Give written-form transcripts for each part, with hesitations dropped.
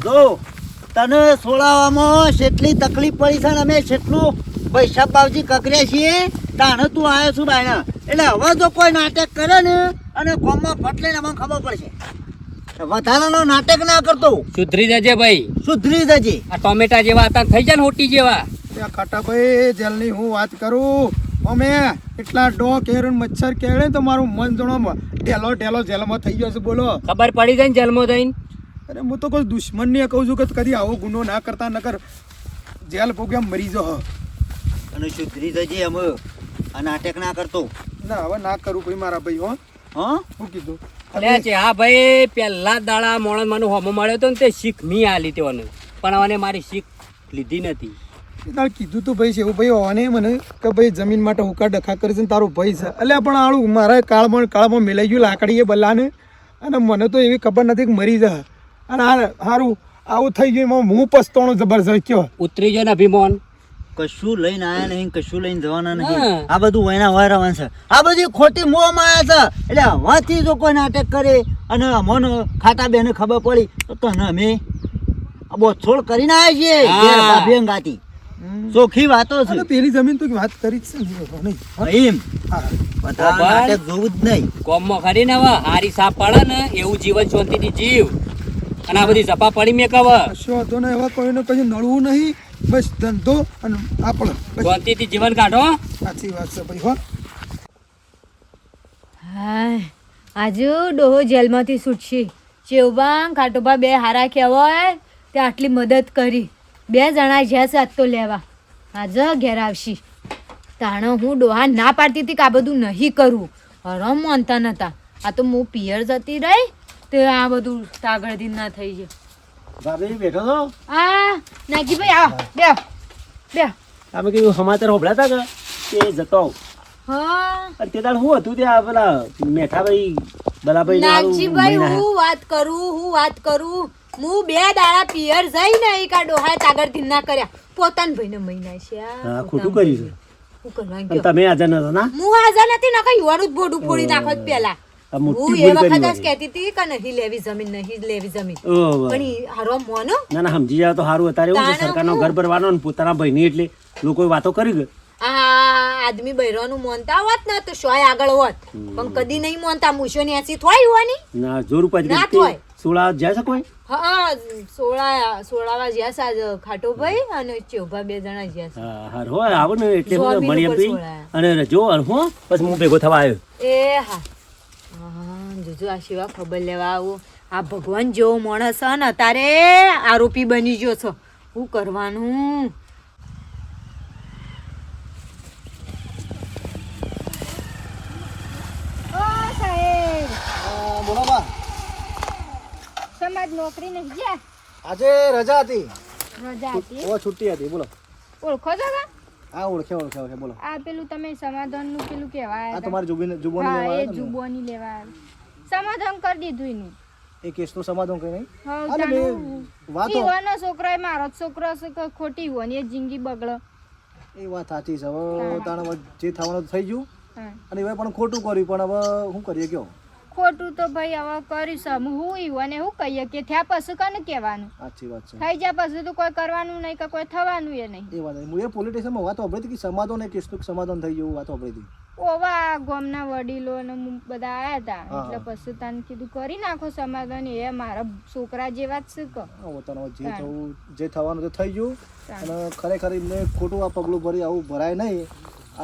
જો તને સોળાવામાં કેટલી તકલીફ પડી છે ને અમે કેટલું પૈસા બાવજી કકર્યા છીએ તાણે તું આવ્યો છું બાયના એટલે હવે જો કોઈ નાટક કરે ને અને કોમમાં ફટલે ને મને ખબર પડશે વધારાનો નાટક ના કરતો. સુધરી જજે ભાઈ, સુધરી જજે. આ ટોમેટા જેવા હતા થઈ જાય ને હોટી જેવા. ખાટાભાઈ જેલની હું વાત કરું અમે એટલા ડો કેરું મચ્છર કેળે તો મારું મન જોણો ઢેલો જેલમાં થઈ ગયો છે. બોલો ખબર પડી જાય ને જેલમાં જઈને. અરે હું તો કોઈ દુશ્મનને કહું છું કે કદી આવો ગુનો ના કરતા નકર જેલ ભોગ્યા મરી જો. અને સુધરી જજે અમે આ નાટક ના કરતો. ના હવે ના કરું ભાઈ મારા ભાઈ. હો હા શું કીધું અરે છે હા ભાઈ, પહેલા દાડા મોણસ મને હોમો મળ્યો હતો ને તે શીખ નહીં આલી તેઓને, પણ મને મારી શીખ લીધી નથી. તારે કીધું તો ભાઈ છે એવું ભાઈ હોને મને કે ભાઈ જમીન માટે હુકા ડખા કરે છે ને તારો ભાઈ છે. એટલે પણ આળું મારા કાળમાં મેલાઈ ગયું લાકડીએ બલ્લાને અને મને તો એવી ખબર નથી કે મરી જાય. અને આ સારું આવું થઈ ગયું એમાં હું પસ્તાણો જબરજસ્ત કયો. ઉતરી જો ને અભિમાન. કશું લઈને આયા નહીં, કશું લઈને જવાના નહીં. આ બધું વયના વય રવાન છે. આ બધી ખોટી મોહમાં આયા છે. એટલે હવાથી જો કોઈ નાટક કરે અને અમને ખાટા બેને ખબર પડી તો તને અમે બોછોડ કરીને આવ્યા છીએ ભાભી અંગાતી. ચોખ્ખી વાતો છે. પેલી જમીન તો વાત કરી જ છે ને એમ બધા નાટક જોવું જ નહીં. કોમમાં ખરી ને હવે હારી સાપ પડે ને એવું જીવન શાંતિથી જીવ. અને આ બધી સપા પડી મેં કહે શું હતો ને એવા કોઈને કશું નડવું નહીં. બસ ધંધો અને આપણો શાંતિથી જીવન કાઢો. સાચી વાત છે ભાઈ. હો હાય આજુ ડોહો જેલમાંથી છૂટશે. ચેવબા ખાટોબા બે હારા કહેવાય તે આટલી મદદ કરી. બે જણા જ્યાં છે આજ તો લેવા આજે ઘેર આવશી. તાણે હું ડોહા ના પાડતી હતી કે આ બધું નહીં કરવું. હરમ માનતા નતા. આ તો હું પિયર જતી રહી તે આ બધું તાગળથી ના થઈ જાય. ભાભી બેઠો છો? આ નાગીભાઈ આવો બે બે. તમે કીધું સમાચાર હોભળ્યા હતા કે જતો હા અને તે દાડ શું હતું ત્યાં પેલા મેઠાભાઈ બલાભાઈ નાગજીભાઈ હું વાત કરું હું બે દાડા પિયર જઈ ને કા ડોહા તાગળથી ના કર્યા પોતાના ભાઈને મહિના છે. હા ખોટું કર્યું છે. શું કરવા અને ગયો તમે હાજર નતા ના હું હાજર નથી ના કઈ યુવાનું જ બોડું ફોડી નાખો જ પેલા. આ હું મોટી એ ભૂલ કરી વખત જ વાળી. કહેતી હતી કે નહીં લેવી જમીન ઓહો. પણ ઈ હારો મોનો ના ના સમજી જાવ તો સારું. અત્યારે એવું છે તાણે સરકારનો હું- ઘર ભરવાનો ને પોતાના ભાઈની એટલે લોકો વાતો કરી ગયો. આ આદમી બૈરાનું મોનતા હોત ને તો શોય આગળ હોત પણ કદી નહીં મોનતા મૂછો ને એસી થોય હોવાની. ના જોર ઉપર ના તોય. સોળા જાય છે કોઈ હા સોળાવા જ્યાં સાજ ખાટો ભાઈ અને ચેવભા બે જણા જ્યાં છે. હા હાર હોય આવો ને એટલે જમીન મળી ઉપર આપી સોળાયા. અને જો હું બસ હું ભેગો થવા આવ્યો. એ હા જોજો આ શિવા ખબર લેવા આવું. આ ભગવાન જેવો માણસ છે ને તારે આરોપી બની ગયો છો. શું કરવાનું? બોલો બા. સમાજ નોકરી નહીં ગયા આજે રજા હતી. રજા હતી. ઓ છુટ્ટી હતી. બોલો. ઓળખો છો કે હા ઓળખે બોલો. આ પેલું તમે સમાધાન નું પેલું કહેવાય આ તમારી જુબોની લેવા આવ્યા હતા ને? જુબોની લેવા સમાધાન કરી દીધું એનું. એ કેસનું સમાધાન કરી નહીં. હા અરે જાણું. વાતો ઈવાનો છોકરો એ મારો જ છોકરો છે કે ખોટી હોવાની એ જિંદગી બગડો. એ વાત સાચી છે. હવે તાણે હવે જે થવાનું થઈ ગયું હા. અને હવે પણ ખોટું કર્યું પણ હવે શું કરીએ કયો. ખોટું તો ભાઈ હવે કરીશ હું ઈવાને શું કહીએ કે થયા પછી કને કહેવાનું. સાચી વાત છે. થઈ જાય પછી તો કોઈ કરવાનું નહીં કે કોઈ થવાનું એ નહીં. એ વાત હું એ પોલીસ સ્ટેશનમાં વાત સાંભળી હતી કે સમાધાન એ કેસનું સમાધાન થઈ ગયું વાત સાંભળી હતી. ઓવા ગામના વડીલો ને બધા આયા હતા હા. એટલે પછી તને કીધું કરી નાખો સમાધાન. એ મારા છોકરા જેવા જ છે કે હવે તને જે થવાનું તે થઈ ગયું અને ખરેખર એમને ખોટું આ પગલું ભરી આવું ભરાય નહીં.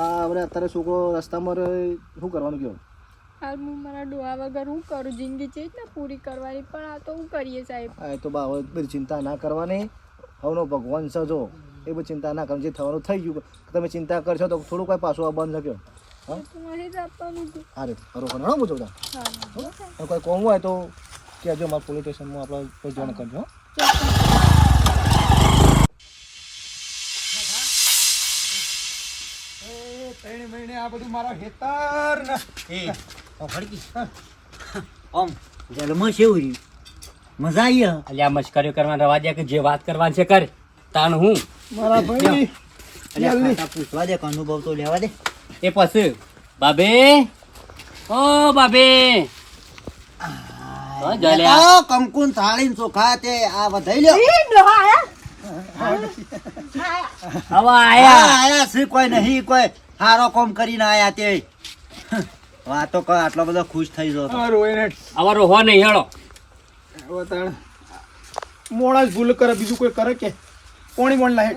આ હવે અત્યારે છોકરો રસ્તામાં રહે શું કરવાનું કયો. હાલ હું મારા ડોહા વગર હું કરું જિંદગી છે ને પૂરી કરવાની પણ આ તો હું કરીએ સાહેબ. હા એ તો બા હવે બધી ચિંતા ના કરવાની. હવનો ભગવાન છે જો એ બધી ચિંતા ના કરવાની. જે થવાનું થઈ ગયું તમે ચિંતા કરશો તો થોડું કઈ પાછું આ બંધ થયો. હા તમારે જ આપવાનું છે. અરે બરોબર ઘણો પૂછો બધા. હા. કોઈ કોમ હોય તો કહેજો મારા પોલીસ સ્ટેશનમાં આપણે કોઈ જાણ કરજો. હો. ત્રણ મહિને આ બધું મારા હેતર ને આમ જેલમાં કેવું રહ્યું? મજા આવી હે? અલ્યા મશ્કરીઓ કરવાની રવા દે કે જે વાત કરવાની છે કર. તાણ હું મારા ભાઈ અલ્યા ખાટા પૂછવા દે કે અનુભવ તો લેવા દે. એ પછી બાબે ઓ બાબે હા, જલ્યા. આ કંકુન થાળી ને ચોખા તે આ વધાઈ લ્યો. ઈ ડોહા આયા? હવે આ આયા આયા છે કોઈ નહીં, કોઈ હારો કોમ કરીને આયા તે. વાતો કર, આટલો બધો ખુશ થઈ ગયો તો. આ રોઈને હવે રોહો નહીં હેળો. હવે તાણ મોડા જ ભૂલ કરે, બીજું કોઈ કરે કે પોણી મોણ લાગે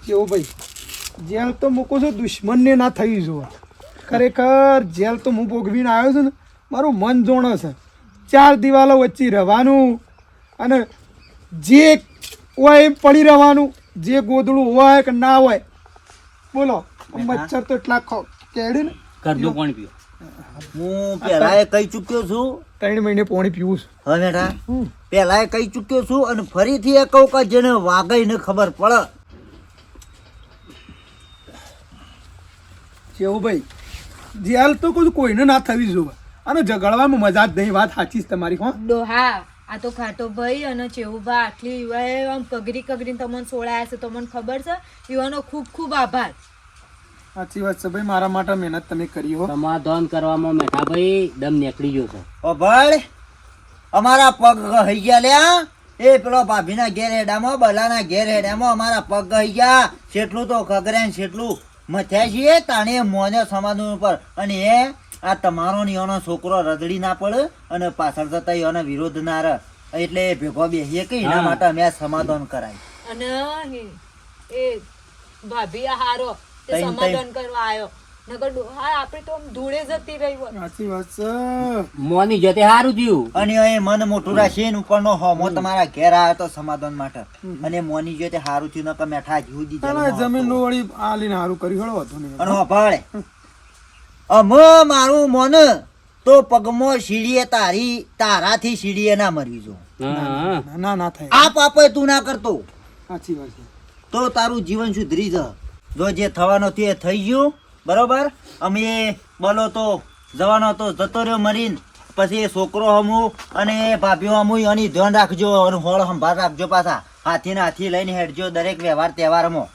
કેવું ભાઈ? જેલ તો મૂકો છો દુશ્મનને ના થવી જોવા. ખરેખર જેલ તો હું ભોગવીને આવ્યો છું ને, મારું મન જોણે છે. 4 દિવાલો વચ્ચે રહેવાનું અને જે હોય એમ પડી રહેવાનું, જે ગોદડું હોય કે ના હોય. બોલો મચ્છર તો એટલા કેડી ને. કરજો પાણી પીઓ. હું પેલા કહી ચૂક્યો છું. 3 મહિને પોણી પીવું છું. હવે બેટા પેલા કહી ચૂક્યો છું અને ફરીથી એ કહું કે જેને વાગઈ ને ખબર પડે. કેવું ભાઈ? જેલ તો કોઈને ના થવી જોવે અને ઝઘડવામાં મજા જ નહીં. વાત સાચી છે તમારી. હો ડોહા આ તો ખાટો ભાઈ અને ચેવુભા આટલી યુવાએ આમ કગરીને તમને સોળાયા છે તો મને ખબર છે. યુવાનો ખૂબ ખૂબ આભાર. સાચી વાત છે ભાઈ, મારા માટે મહેનત તમે કરી હો. સમાધાન કરવામાં મેઠાભાઈ દમ નીકળી ગયો છે. ઓ ભાઈ અમારા પગ હઈ ગયા લ્યા. એ પેલો ભાભીના ઘેર હેડામાં બલાના ઘેર હેડામાં અમારા પગ હઈ ગયા. જેટલું તો ખગરે ને જેટલું મથ્યા છીએ તાણે મોને સમાધાન ઉપર. અને એ આ તમારો ને એનો છોકરો રદડી ના પડે અને પાછળ જતા એનો વિરોધ ના રહે એટલે ભેગો બેસીએ કે એના માટે અમે આ સમાધાન કરાય. અને એ ભાભી આ હારો તે તઈ- સમાધાન કરવા આવ્યો. નકર ડોહા આપણે તો આમ ધૂળે જતી રહી હોત. સાચી વાત છે. મોની જતે સારું થયું. અને એ મન મોટું રાખીને ઉપરનો હોમો તમારા ઘેર આવ્યો તો સમાધાન માટે. અને મોની જો તે હારું થયું નકર મેઠા જુદી જમીન નું વળી આલીને સારું કર્યું. હળો હતો નહીં. અને ભાળે અમ મારું મોન તો પગમાં સીડીએ તારાથી સીડીએ ના મરવી જો. હા. ના ના થાય. આ પાપે તું ના કરતો સાચી વાત છે. તો તારું જીવન સુધરી જ. જો જે થવાનો તે થઈ ગયું બરોબર. અમે બોલો તો જવાનો તો જતો રહ્યો મરીને. પછી એ છોકરો હમું અને એ ભાભીઓ હમું એની ધ્યાન રાખજો અને હોળ સંભાળ રાખજો. પાછા હાથી ને હાથી લઈને હેડજો દરેક વ્યવહાર તહેવારમાં.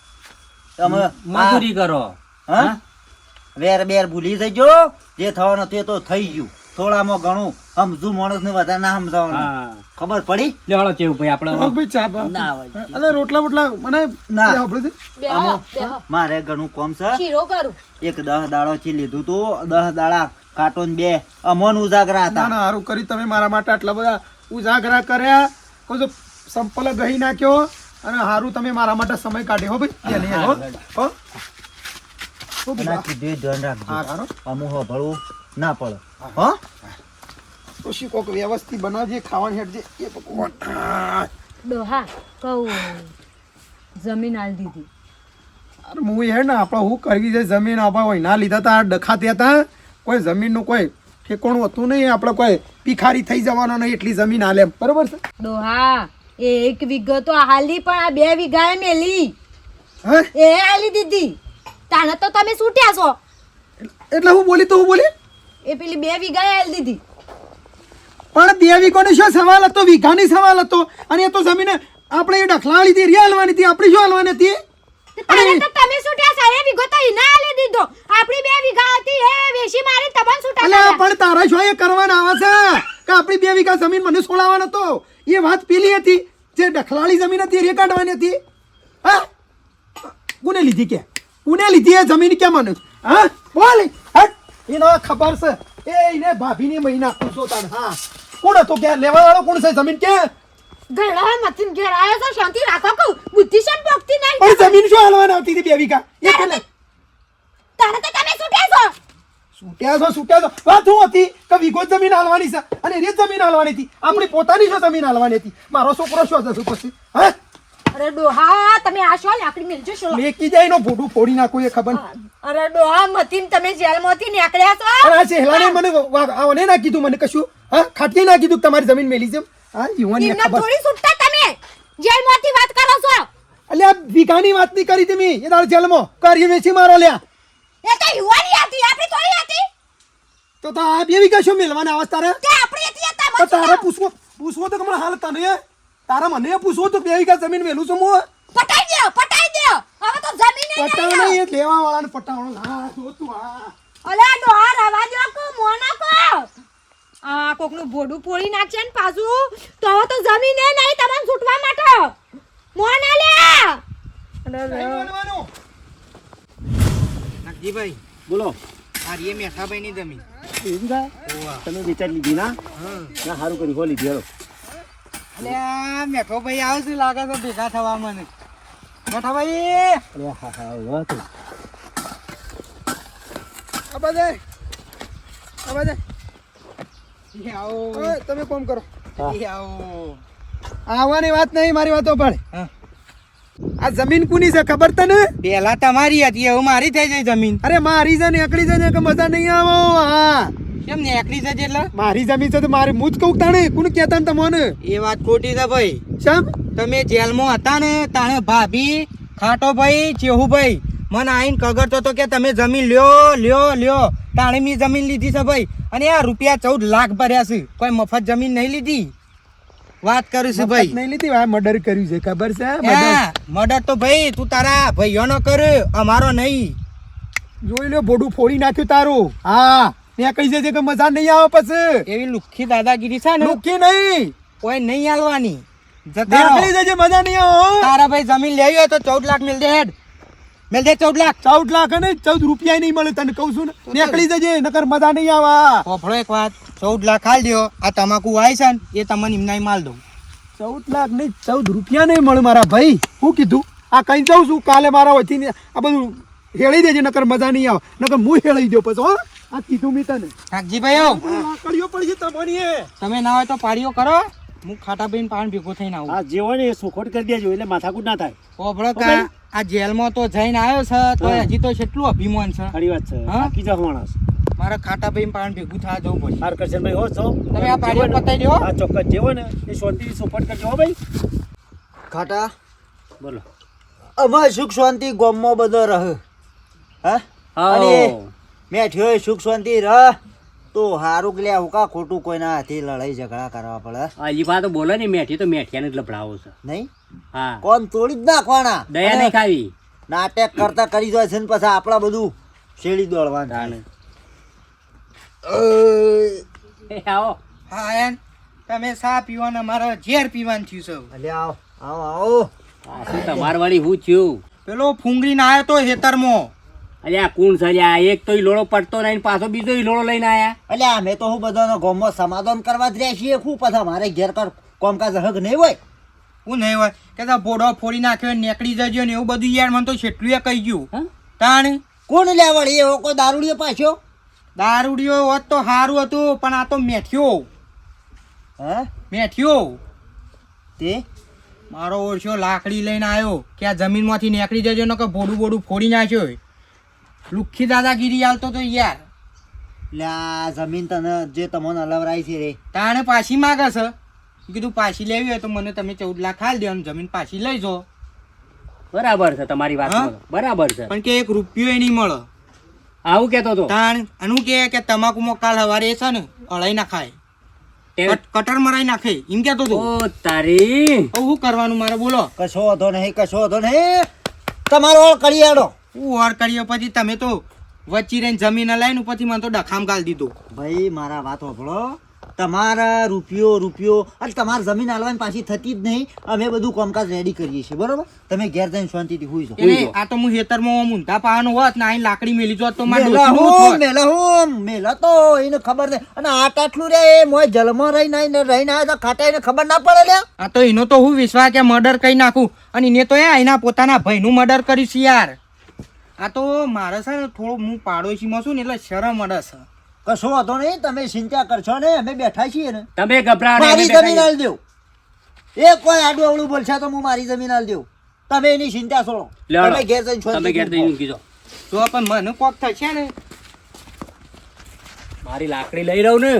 તમે મજૂરી કરો. હા વેર બેર ભૂલી જજો. જે થવાનું તે તો થઈ ગયું. થોડામાં ઘણું સમજુ માણસ ને વધારે ના સમજાવવાનું. હા. ખબર પડી? લેવાળો ચેવું ભાઈ આપણે હા ભાઈ ચા બા. ના આવે. અલે રોટલા બોટલા મને ના. બે આપણે છે. બેહો, બેહો. મારે ઘણું કોમ છે. શીરો કરું. એક 10 દાડો થી લીધું તું. 10 દાડા કાટોન 2 અમોન ઉજાગરા ના હતા. ના સારું કરી તમે મારા માટે આટલા બધા ઉજાગરા કર્યા. કોઈ જો સંપલ ગહી નાખ્યો અને સારું તમે મારા માટે સમય કાઢ્યો. હો ભાઈ લે લે. હો હો હો અને બીજા. કીધું એ ધ્યાન હા રાખજો. હારો. અમુક ભળવું ના પડે. હો તો શું કોક વ્યવસ્થિત બનાવજે ખાવાની હેડજે એ ભગવાન. ડોહા કહું જમીન આલ દીધી. અરે હું હે ને આપણે હું કરવી છે જમીન આપણે હોય ના લીધા તા ડખાત્યા હતા. કોઈ જમીનનું કોઈ ઠેકોણું હતું નહીં. આપણે કોઈ ભિખારી થઈ જવાનો નહીં એટલી જમીન હાલે એમ. બરોબર છે. ડોહા એ 1 વીઘો તો હાલી પણ આ 2 વીઘા એ મેલી હે એ હાલી દીધી. તાને તો તમે છૂટ્યા છો. એટલે હું બોલી તો હું બોલી એ પેલી 2 વીઘા એ હાલી દીધી. પણ 2 વીઘાનો શું સવાલ હતો? વીઘાની સવાલ હતો. અને એ તો જમીન આપણે એ ડખલાળી હતી રિયા હાલવાની હતી. આપણી શું હાલવાની હતી? તાને તો તમે છૂટ્યા છો. એ વીઘો તો ઈને હાલી દીધો. આપણી 2 વીઘા હતી એ વેચી મારી તમને છૂટા અલ્યા કર્યા. પણ તારા શું એ કરવાના આવે છે કે આપણી 2 વીઘા જમીન મને છોડાવવાનો હતો? એ વાત પેલી હતી જે ડખલાળી જમીન હતી રે કાઢવાની હતી. હા કોને લીધી કે કોને લીધી એ જમીન કે મને? હા બોલ હટ. એનો ખબર છે એ એને ભાભીની મહિના પૂછો તાણ. હા કોણ હતો કે લેવા વાળો કોણ છે જમીન કે? ઘરડા મતીન ઘેર આયો છો. શાંતિ રાખો કહું. બુદ્ધિ શેમ પોકતી નહીં. પણ જમીન શું હાલવાના આવતી હતી 2 વીઘા? એ પેલે તાને તો તમે છૂટ્યા છો. છૂટ્યા છો. વાત શું હતી કે વીઘો જ જમીન હાલવાની છે અને એ જમીન હાલવાની હતી. આપણી પોતાની શું જમીન હાલવાની હતી? મારો છોકરો શું જશે પછી? હા અરે ડોહા તમે આ શો લાકડી મેલજો શો. લેકી જાય નો ભોડું ફોડી નાખું એ ખબર નહીં. અરે ડોહા મતીન તમે જેલમાંથી નીકળ્યા છો. અને આ સહેલાને મને આવને ના કીધું મને કશું. હા ખાટીએ ના કીધું કે તમારી જમીન મેલી છે. હા યુવાની નિમના ખબર. થોડી છૂટતા તમે જેલમાંથી વાત કરો છો. અલ્યા વીઘાની વાત નહીં કરી તમે. એ દાળ જેલમાં કાર્ય વેચી મારો લ્યા. એ તો યુવાની હતી આપણી થોડી હતી. તો આ 2 વીઘા શું મેલવાના આવાજ તારે? તે આપણી હતી હતા પણ તારે પૂછવો તો કમળ હાલ તને તારા મને પૂછવો તો 2 વીઘા જમીન મેલું છું હું. પટાઈ દો હવે તો જમીન નહીં પટાવ લઈ નહીં એ લેવા વાળાને પટાવવાનો. હા જો તું હા અલે ડોહા રવા દો કો મોના કો આ કોકનું ભોડું ફોડી નાખશે ને પાછું તો હવે તો જમીન એ નહીં તમને છૂટવા માટે મોન આલ્યા નાગજીભાઈ બોલો આ રે મેઠાભાઈ ની જમીન એવું થાય? તમે વિચાર લીધી ના ના સારું કરી હો લીધી હેલો એટલે આ મેઠોભાઈ આવે છે લાગે છે ભેગા થવા મને મેઠાભાઈ અરે હા હા વાહ તો આ બધે આવો તમે કોમ કરો હા. આવો આવવાની વાત નહીં મારી વાતો પણ આ જમીન કુની છે ખબર તને પેલા તમારી હતી હવે મારી થઈ જાય જમીન અરે મારી છે ને એકડી છે ને કે મજા નહીં આવો હા કેમ ને એકડી છે એટલે મારી જમીન છે તો મારી હું જ કહું તાણે કોણ કહેતા ને તમને એ વાત ખોટી છે ભાઈ શેમ તમે જેલમાં હતા ને તાણે ભાભી ખાટોભાઈ ચેહુભાઈ મને આઈને કગરતો તો કે તમે જમીન લ્યો તાણે મેં જમીન લીધી છે ભાઈ અને આ રૂપિયા 14 લાખ ભર્યા છે કોઈ મફત જમીન નહીં લીધી વાત કરું છું ભાઈ નહીં લીધી આ મર્ડર કર્યું છે ખબર છે મર્ડર તો ભાઈ તું તારા ભાઈઓનો કર અમારો નહીં જોઈ લો બોડું ફોડી નાખ્યું તારું હા ત્યાં કહી છે કે મજા નહીં આવે પછી એવી લુખ્ખી દાદાગીરી છે ને લુખ્ખી નહીં કોઈ નહીં આલવાની નીકળી જજે મજા નહીં આવે તારા ભાઈ જમીન લેવી હોય તો 14 લાખ મિલ દે હેડ મિલ દે 14 લાખ અને 14 રૂપિયા નહીં મળે તને કહું છું ને નીકળી જજે નકર મજા નહીં આવે પોફળો એક વાત 14 લાખ હાલ દો આ તમાકુ વાય છે ને એ તમને એમનાય માલ દઉં 14 લાખ નહીં 14 રૂપિયા નહીં મળે મારા ભાઈ શું કીધું આ કઈ જાઉં છું કાલે મારા વચ્ચે આ બધું હેળી દેજે નકર મજા નહીં આવે નકર હું હેળી દો પછી હો આ કીધું મી તને ઠાકજીભાઈ લાકડીઓ પડી છે તમારી તમે ના હોય તો પાડીઓ કરો હું ખાટા બેન પાણ ભેગો થઈને આવું આ જે હોય ને એ સુખોટ કરી દેજો એટલે માથાકૂટ ના થાય ઓભળો કા આ જેલમાં તો જઈને આવ્યો છે તો હજી તો કેટલું અભિમાન છે ખરી વાત છે હા? કીધા માણસ મારા ખાટા બેન પાણ ભેગું થવા જવું પડશે હાર કરશનભાઈ હો છો તમે આ પાડીઓ પતાઈ દો આ ચોક્કસ જે હોય ને એ શાંતિથી સુખોટ કરજો હો ભાઈ ખાટા બોલો અમાર સુખ શાંતિ ગામમાં બધો રહે હા અને મેં થયો સુખ શાંતિ રહ તો હારું કે લ્યા હુકા ખોટું કોઈના હાથે લડાઈ ઝઘડા કરવા પડે હજી પા તો બોલે ને મેઠી તો મેઠિયાને જ લપડાવો છે નહીં હા કોણ તોડી જ નાખવાના દયા નહીં ખાવી નાટક કરતા કરી જાય છે ને પછી આપણા બધું શેડી દોડવાનું જાણે. અય, એ આવો હા એમ તમે ચા પીવાના મારા ઝેર પીવાનું થયું છે અલ્યા આવો આવો આવો આ શું તમાર વાળી હું થયું પેલો ફૂંગરી ના આવ્યો તો હેતરમાં અલ્યા કોણ છે લ્યા? એક તો ઈ લોડો પડતો નહીં પાછો બીજો ઈ લોડો લઈને આયા અલ્યા અમે તો હું બધાનો ગામમાં સમાધાન કરવા જ રહ્યા છીએ શું પછી મારે ઘેર કર કોમકાજ હક નહીં હોય હું નહીં હોય કે બોડો ફોડી નાખ્યો નીકળી જજો ને એવું બધું યાર મને તો છેટલું એ કહી ગયું હા? તાણી કોણ લેવડી એવો કોઈ દારૂડિયો પાછો દારૂડિયો હોત તો સારું હતું પણ આ તો હે મેઠ્યો તે મારો ઓળશો લાકડી લઈને આવ્યો કે આ જમીનમાંથી નીકળી જજો ને કે બોડું ફોડી નાખ્યો લુખ્ખી દાદાગીરી હાલતો તો યાર લ્યા જમીન તને જે તમને અલવરાઈ છે રે તાણે પાછી માગે છે મેં કીધું પાછી લેવી હોય તો મને તમે 14 લાખ હાલ દો અને જમીન પાછી લઈ જાઓ બરાબર છે તમારી વાત હા? બરાબર છે પણ કે 1 રૂપિયો નહીં મળે આવું કેતો તો તાણ અનુ કે તમાકુમાં કાલ સવારે છે ને અળાઈ નાખાય કટર મરાઈ નાખે એમ કેતો તો ઓ તારી હવે શું કરવાનું મારે બોલો કશો વાંધો નહીં તમારો ઓળ કરી આડો હું વાર કર્યો પછી તમે તો વચ્ચી રહીને જમીન લઈને પછી મને તો ડખામ ગાલ દીધો ભાઈ મારા વાત સાંભળો તમારા રૂપિયો અને તમારે જમીન આલવાની પાછી થતી જ નહીં અમે બધું કામકાજ રેડી કરીએ છીએ બરોબર તમે ઘેર જઈને શાંતિથી હુઈ જાઓ એટલે આ તો હું ખેતરમાં ઊંધા પાવાનું હોત ને અહીં લાકડી મેલી જોત તો મારે મેલા તો એને ખબર નહીં અને આટલું રે મોય જલમાં રહીને આવ્યા તો ખાટા એને ખબર ના પડે લ્યા આ તો એનો તો હું વિશ્વાસ કે મર્ડર કરી નાખું અને એને તો એના પોતાના ભાઈનું મર્ડર કર્યું છે યાર આ તો મારે છે ને થોડું હું પાડોશીમાં છું ને એટલે શરમ અડે છે કશો વાંધો નહીં તમે ચિંતા કરશો ને અમે બેઠા છીએ ને તમે ગભરાડે મારી જમીન આલ દેવ એ કોઈ આડું અવળું બોલશે તો હું મારી જમીન આલ દેવ તમે એની ચિંતા છોડો તમે ઘેર જઈને તમે ઘેર જઈને કીધો તો પણ મને કોક થશે ને મારી લાકડી લઈ રહું ને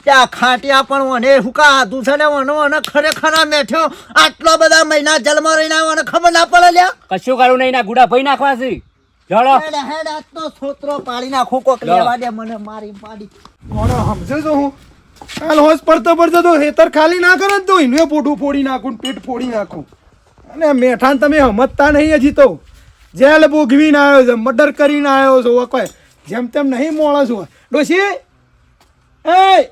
ત્યાં ખાટિયા પણ મને હુકા હાથું છે ને મને ખરેખર આ મેઠ્યો આટલા બધા મહિના જલમાં રહીને આવ્યો અને ખબર ના પડે લ્યા કશું કરું નહીં ના ગુડા ભાઈ નાખવા છે ચલો હેડ આજનો છોતરો પાડી નાખું કોક લેવા દે મને મારી પાડી મોડો સમજો તો હું કાલ હોશ પડતો તો હેતર ખાલી ના કરે ને તો એનું પોટું ફોડી નાખું પેટ ફોડી નાખું અને મેઠાન તમે સમજતા નહીં હજી તો જેલ ભોગવીને આવ્યો છે મર્ડર કરીને આવ્યો છો કોઈ જેમ તેમ નહીં મોળો છું ડોશી એ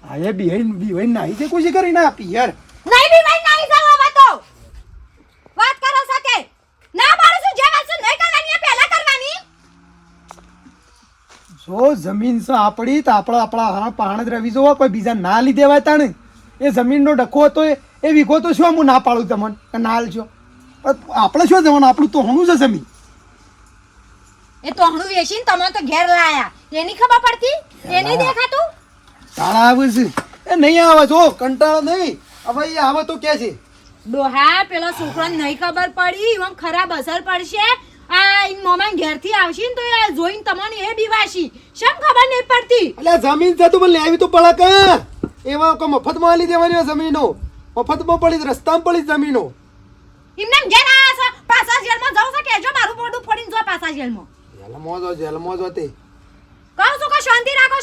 હા એ બિહાઈ નાહી છે કોઈ કરી ના આપી યાર. નહીં બી ભાઈ નહીં જાવ આવા તો વાત કરો સાથે ના મારું શું જે વાત છે નહીં કરવાની એ પહેલા કરવાની. જો જમીન છે આપણી તો આપણા હા પાણ જ રવી જોવા કોઈ બીજા ના લીધે હોય તાણે એ જમીનનો ડખો હતો એ વીઘો તો શું હું ના પાડું તમને કે ના હાલશો આપણે શું જવાનું આપણું તો હોણું છે જમીન. એ તોહણું વેચીને તમે તો ઘેર લાયા એની ખબર પડતી એની દેખાતું. તાળા આવે છે એ નહીં આવે જો કંટાળો નહીં હવે એ આવે તો કે છે ડોહા પેલો છોકરાને નહીં ખબર પડી એમ ખરાબ અસર પડશે. આ ઈન મોમાં ઘેરથી આવશે ને તો એ જોઈને તમને એ બીવાશી શેમ ખબર નહીં પડતી. એટલે જમીન છે તું મને લેવી તો પડે કા એવા કોઈ મફતમાં આલી દેવાની હોય જમીનો મફતમાં પડી રસ્તામાં પડી જમીનો. એમને ઘેર આયા છે પાછા જેલમાં જાવ છે કેજો મારું મોઢું ફોડીને જો પાછા જેલમાં. જેલમાં જો તે કહું છું કે શાંતિ રાખો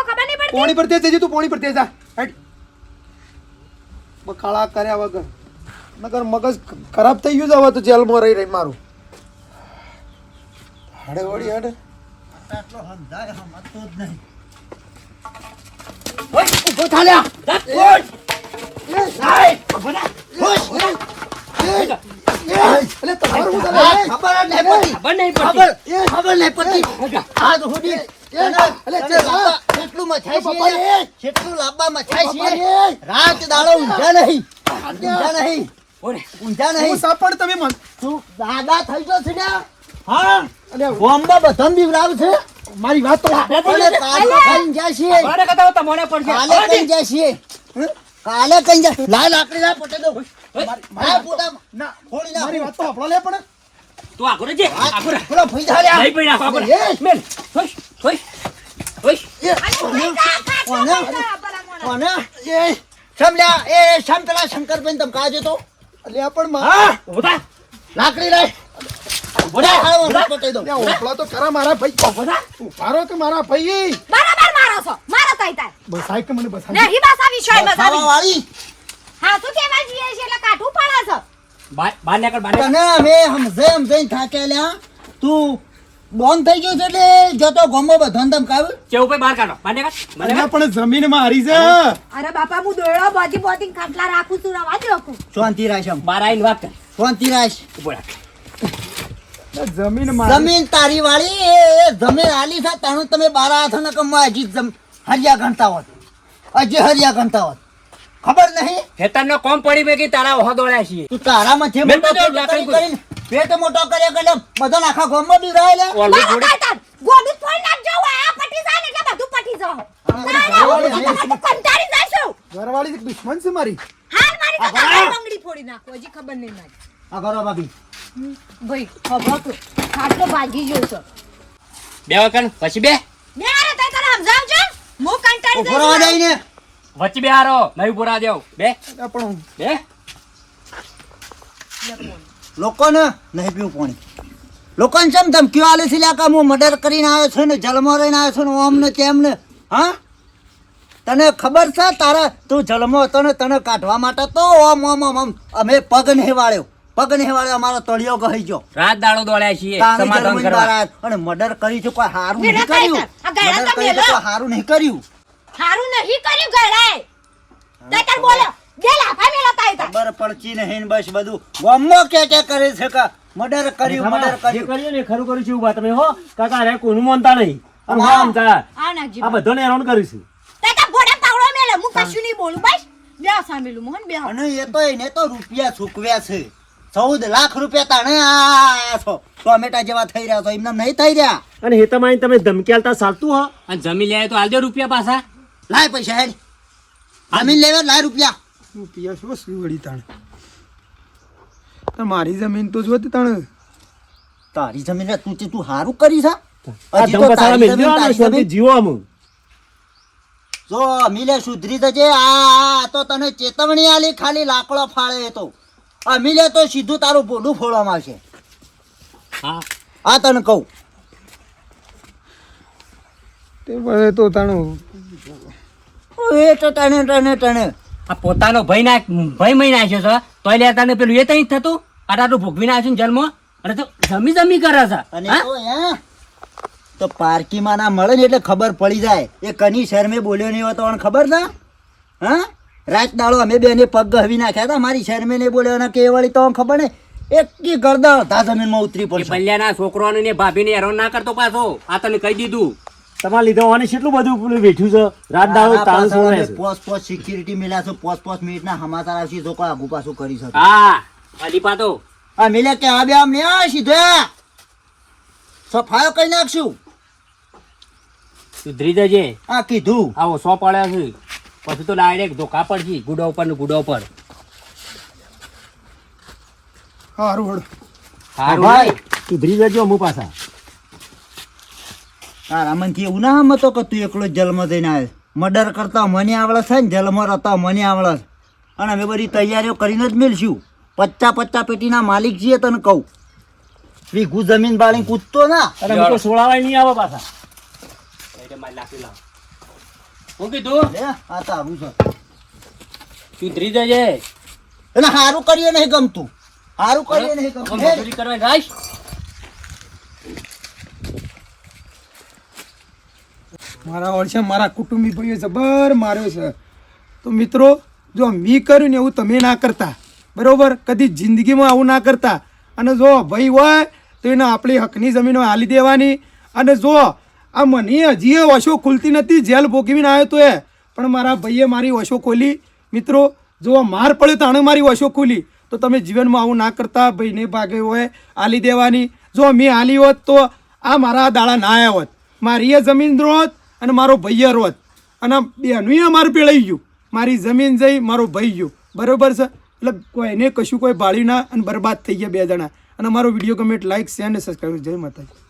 ખબર નહીં પડતી. પોણી પર તે જજે તું પોણી પર તે જા હેડ બકાળા કર્યા વગર નગર મગજ ખરાબ થઈ ગયું છે હવે તો જેલમાં રહી મારું. હડે વળી હડે આટલો સમજાય સમજતો જ નહીં. ઉભો થાલ્યા એટલે તમારું હું આ ખબર જ નહીં પડતી. ખબર નહીં ખબર પડતી. ખબર નહીં પડતી. આ તો હુડી કેટલું મથાય છે કેટલું લાંબા મથાય છે. રાત દાડો ઊંઝા નહીં ઓરે ઊંઝા હું નહીં. સાપડ તમે મન તું દાદા થઈ ગયો છે ને. હા બોમ્બા બધાને બીવડાવ છે. મારી વાત તો અને કાલે કઈ જાય છે મારે કહેતા તમને પડશે. કાલે કઈ જાય છે હં? કાલે કઈ જાય લાલ લાકડી ના પટે દો મારા પોતા ના ફોડી મારી નાખો. વાત તો આપણો લે પણ તું આગળ રહેજે, આગળ રહે. પેલો ભઈ ધાર્યા. નહીં પડી નાખો, આગળ. એ, મેલ. હોશ, હોશ, હોશ. કોને કોને એ સમલ્યા એ સમ પેલા શંકરભાઈ તમે કાજે તો લે પણ હા ઊભો થા. લાકડી લાય બોલા, હાલો બોલા. પટાઈ દો. ઓપલા તો ખરા મારા ભાઈ ઉભારો કે મારા ભાઈ બરાબર મારો છો મારો તઈ તાર બસાય કે મને બસાય નહીં બસ આ વિષય ખાવા બતાવી. વાળી હા શું કહેવા જઈએ છે એટલે કાઠું પડે છે. બહાર નીકળ, બહાર નીકળ. તને અમે સમજાઈને થાકેલ્યા તું ડોન થઈ ગયો છે એટલે જતો ગમો બધો તમ કાવ ચેવું ભાઈ બહાર કાઢો, બહાર નીકળ, બહાર અને નીકળ. પણ જમીન મારી છે અરે બાપા હું દોડો બોધી ખાટલા રાખું છું રવા દો કુ. શાંતિ રાખ એમ. બહાર આવીને વાત કર. શાંતિ રાખ. ઊભો રાખ. જમીન મારી જમીન તારી વાળી એ જમીન આલી છે તાણું તમે બાર હાથ ન કમવા હજી હરિયા ગણતા હોત હજી હરિયા ગણતા હોત ખબર નહીં. ખેતરનો કોમ પડી મેં કે તારા ઓહો દોડ્યા છીએ. તું તારામાં છે મેં મોટો તો પેટ લાકડી કરીને પેટ મોટો કર્યા એટલે બધા આખા ગામમાં બી રહેલા. ઓલું બરાબર જોડે તાર ગોડું ફોડી નાખજો આ પટી જાય ને એટલે બધું પટી જાવ. કંટાળી જાયશું. ઘરવાળી એક દુશ્મન છે મારી હાલ મારી તો તારી બંગડી ફોડી નાખો હજી ખબર નહીં મારી. આ કરો ભાભી ભાઈ ખબર તો ખાટલો ભાગી ગયો છે. બે વખત પછી બે બે આરે તઈ તને સમજાવજો હું કંટાળી ઉભો રહેવા જઈશ. દઈને વચ્ચે બે હારો નહીં પૂરા દેવ બે પણ બે લોકોને નહીં પીવું પાણી લોકોને ચમ ધમકીઓ આલે છે લ્યા કે હું મર્ડર કરીને આવ્યો છું ને જલમાં રહીને આવ્યો છું ને ઓમ ને તેમ ને હા તને ખબર છે તારા તું જલમાં હતો ને તને કાઢવા માટે તો ઓમ ઓમ ઓમ ઓમ અમે પગ નહીં વાળ્યો અમારો તળિયો ગહી ગયો રાત દાડો દોડ્યા છીએ તાણે સમાધાન જર્મન કરવા. બારાત. અને મર્ડર કરી છે કોઈ હારું મેલા નહીં કર્યું આ ગાયડા મર્ડર તો કરી છે મેલા. કોઈ હારું નહીં કર્યું હારું નહીં કર્યું ગળાએ. તઈ તાર બોલો બે લાફા મેલા તઈ તાર. ખબર પડતી નહીં ને બસ બધું ગામમાં કે કરે છે કે મર્ડર કર્યું મર્ડર કર્યું કર્યું ને ખરું કર્યું છે એવું વાત તમે હો કાકા રે કોઈનું માનતા નહીં અને હા. હા સમજા આ નાખજી. આ બધાને હેરાન કરીશું તઈ તાર ઘોડા પાવડો મેલે હું કશું નહીં બોલું બસ બે સામેલું મોહન બે અને એ તો એને તો રૂપિયા ચૂકવ્યા છે 14 લાખ રૂપિયા તાણે આ છો ટોમેટા જેવા થઈ રહ્યા છો એમને નહીં થઈ રહ્યા અને હેતામાં તમે ધમકી આલતા ચાલતું હો અને જમી લે તો હાલ દે રૂપિયા પાછા. લાય પૈસા હેડ જમીન લેવે લાય રૂપિયા રૂપિયા શું શું વળી તાણ મારી જમીન તો જો તાણ તારી જમીન રે, તું હારું કરી છે આ હજી ધમ તો પછાડા તારી મેલ જમીન, દેવાનો તારી શાંતિ જમીન. જીવો આમ જો અમીલે સુધરી જજે આ તો તને ચેતવણી આલી ખાલી લાકડો ફાળે એ તો અમીલે તો સીધું તારું બોડું ફોડવામાં આવશે હા આ તને કહું તે વળે તો તાણ એ તો તને આ પોતાનો ભાઈ મહી નાખ્યો છે તોય લે તને પેલું એ તઈ જ થતું આટલું ભોગવી નાખ્યું ને જન્મ અને તો જમી કરે છે અને હા? તો તો પારકીમાં ના મળે ને એટલે ખબર પડી જાય એ કની શહેર મેં બોલ્યો નહીં હોય તો એને ખબર ના હા રાત દાડો અમે બેને પગ હવી નાખ્યા હતા મારી શરમેને બોલ્યો અને કે વળી તો ખબર ને એક કી ગરદા હતા જમીનમાં ઉતરી એ પડશે પલ્યાના છોકરાને ને ભાભીને હેરાન ના કરતો પાછો આ તને કહી દીધું તમારે લીધે ઓને કેટલું બધું પેલું વેઠ્યું છે રાત દાડો તાળું સોળે છે પોસ્ટ સિક્યુરિટી મિલ્યા છે 5 મિનિટના સમાચાર આવશે જો કોઈ આગુ પાછું કરી શકે હા અલીપા તો આ મિલે કે આ બે આમ ને આ સીધો સફાયો કરી નાખશું સુધરી જજે આ કીધું આવો સો પડ્યા છે પછી તો ડાયરેક્ટ ધોકા પડશે ગુડા ઉપર ને ગુડા ઉપર હારું હળ હારું ભાઈ ભાઈ સુધરી જજો અમુ પાછા તારા મનથી એવું ના હમતો કે તું એકલો જ જન્મ દઈને આવે મર્ડર કરતા મને આવડે છે ને જન્મ રહેતા મને આવડે છે અને અમે બધી તૈયારીઓ કરીને જ મેળશું 50 પેટીના માલિક છીએ તને કહું વીઘું જમીન બાળી કૂદતો ના અને અમુક તો સોળાવાય નહીં આવે પાછા એટલે મારી લાકડી લાવ હું કીધું લે આ તારું છે સુધરી જજે એટલે સારું કરીએ નહીં ગમતું સારું કરીએ નહીં ગમતું હે? મજૂરી કરવા રાખ મારા વર્ષે મારા કુટુંબી ભાઈઓ જબર માર્યો છે તો મિત્રો જો મી કર્યું ને એવું તમે ના કરતા બરોબર કદી જિંદગીમાં આવું ના કરતા અને જો ભાઈ હોય તો એને આપણી હકની જમીનો હાલી દેવાની અને જો આ મને હજી વશો ખુલતી નથી જેલ ભોગવીને આવ્યો તો એ પણ મારા ભાઈએ મારી વશો ખોલી મિત્રો જો માર પડ્યો તો આણે મારી વશો ખોલી તો તમે જીવનમાં આવું ના કરતા ભાઈને ભાગે હોય હાલી દેવાની જો મેં હાલી હોત તો આ મારા દાડા ના આવ્યા હોત મારી એ જમીન રોત અને મારો ભાઈએ રોત અને બેનું મારું પેળાઈ ગયું મારી જમીન જઈ મારો ભાઈ ગયો બરોબર છે એટલે કોઈને કશું કોઈ ભાળ્યું ના અને બરબાદ થઈ ગયા બે જણા અને મારો વિડીયો ગમે લાઈક શેર અને સબસ્ક્રાઈબ જય માતાજી